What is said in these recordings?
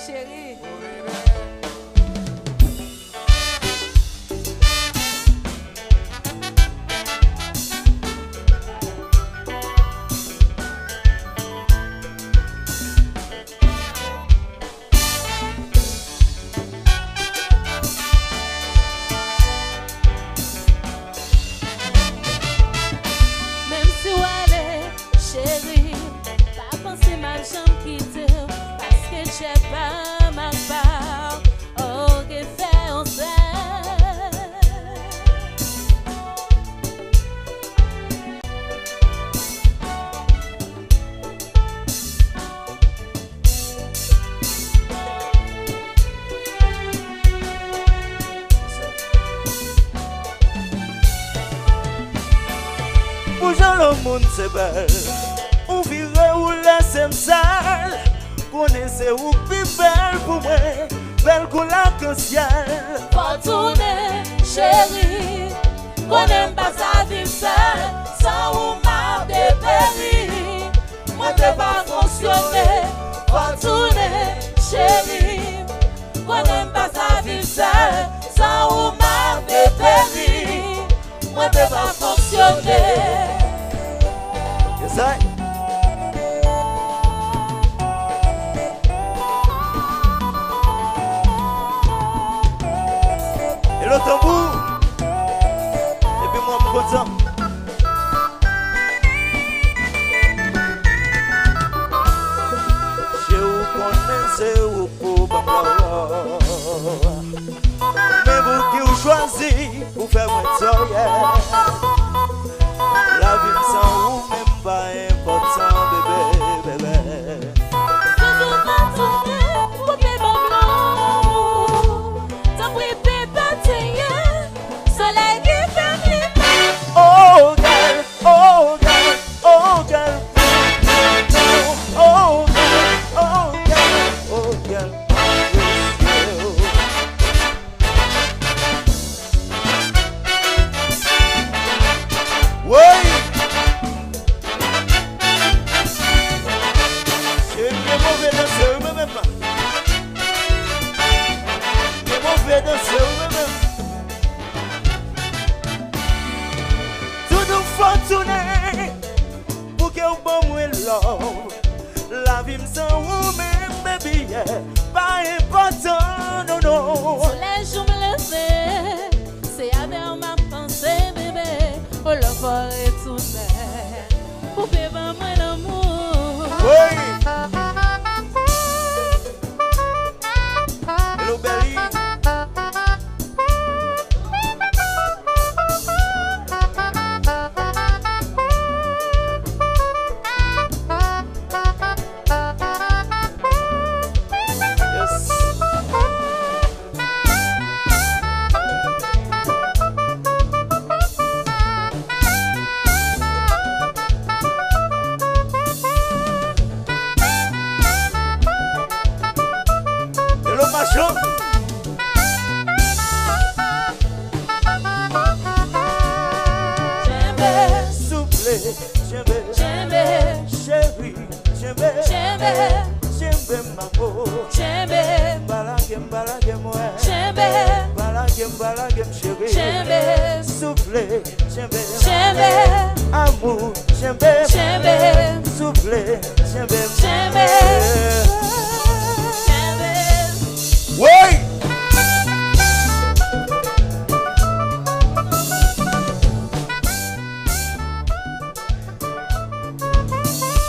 chérie. Même si où aller, chérie, pas penser ma jambe quitter, parce que j'ai pas ma part. Oh, que fait on sait. Bougeons le monde c'est belle. On virait ou laisse sale. Connaissez ou plus belle pour moi. Belle qu'on la ciel. Fortune, chérie, qu'on n'aime pas sa vie seule, sans ou marre de périr. Moi, je pas fonctionner. Fortune, chérie, qu'on n'aime pas sa vie seule, sans ou marre de périr. Moi, je pas fonctionner. Yes, I. Et le tambour. Et puis moi, content. Je vous connais, c'est vous pour papa. Mais vous qui vous choisissez pour faire mon sourire. La vie sans vous, même pas important, bébé, bébé. Oh girl, oh girl, oh girl, oh girl, oh girl, oh girl, oui. C'est mauvais danser même pas. C'est mauvais danser même. Fortuné pour que vous bon moi love. La vie me sans vous même baby, yeah. Pas important, non, non. Tous les jours me lever, c'est avec ma pensée, bébé. Oh, le fort est tout net. Pour faire moi l'amour. Oui. Hello, Belly.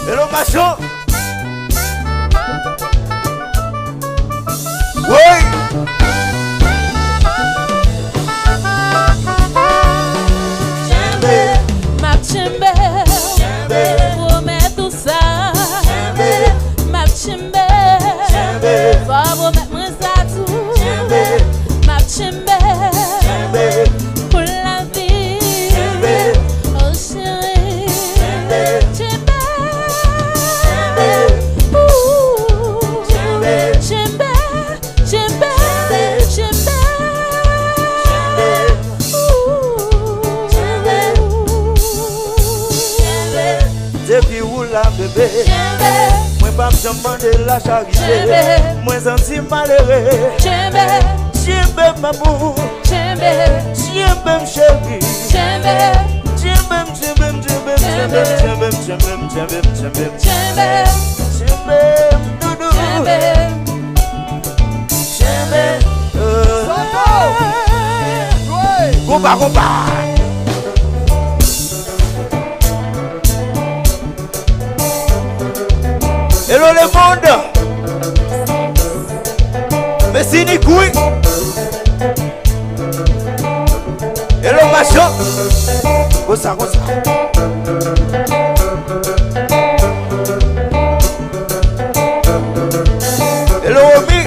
Hello, macho. Oui. Ma chimbe, promets tout ça. Ma chimbe, va promettre moi ça tout. Ma chimbe, pour la vie. Oh chérie, chimbe. Depuis où la bébé, Moi pas me demander la charité. Moi senti malheureux. J'aime maman. J'aime chérie. Combat. Hello le monde. Mais c'est ni couille. Hello machin. Comme ça. Hello Omi.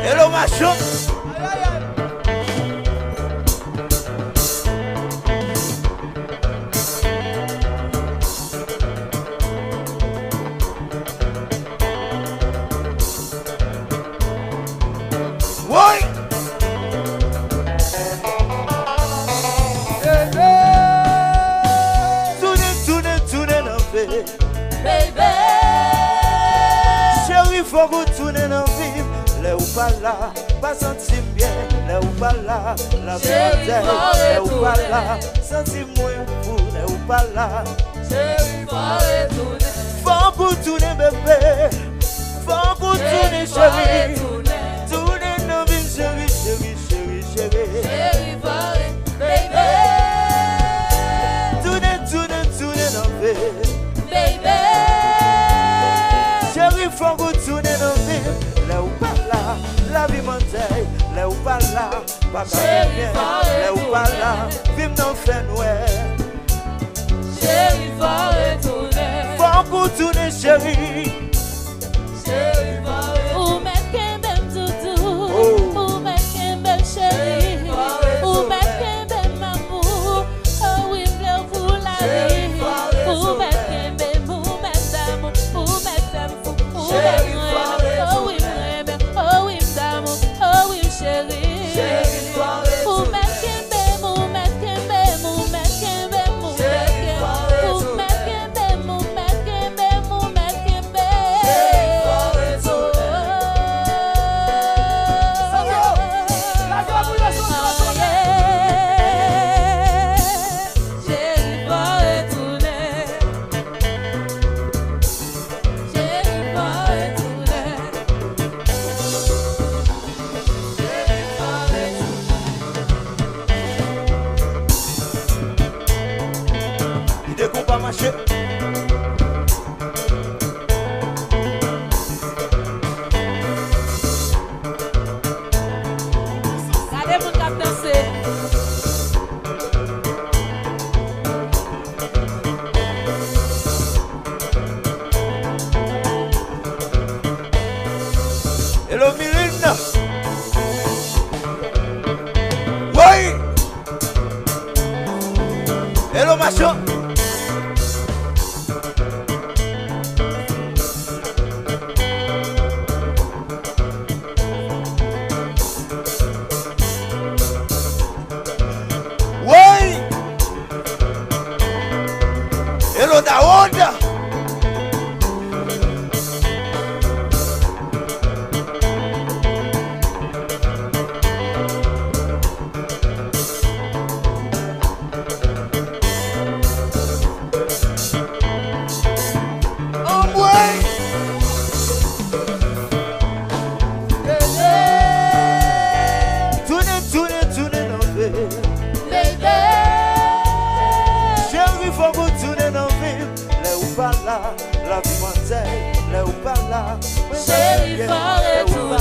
Hello machin. là, pas senti bien, là ou pas là, la vie là ou pas là, senti moins fou, là ou pas là. Chérie, va retourner. Faut qu'on tourne bébé, faut qu'on tourne chérie, tourne nos vies chérie, chérie, chérie, chérie. Chérie, va baby. Tourne nos vies, Baby. chérie, faut qu'on tourne nos vies, là ou pas là, la vie mentale, là ou pas là, pas bien, là ou pas là, vive nos fait ouais. Chérie, va retourner. Faut qu'on tourne chérie. Chérie, va retourner. Ou mettre qu'un bel doudou, ou mettre qu'un bel chéri, ou mettre qu'un bel maman, oh oui, pleure pour la vie. Ou mettre qu'un bel mou, mettre d'amour, ou mettre d'amour, ou mettre oh oui, oh oui, d'amour, oh oui, chéri. Ou mettre qu'un bel mou, mettre qu'un bel mou, mettre qu'un bel mou, ou mettre qu'un bel mou, mettre qu'un bel mou, mettre qu'un bel. Idée qu'on va marcher. Regardez mon cap danser. Hello Mylène. Oui. Hello machin. Oui. Hello Daouda. Chérie, va retourner.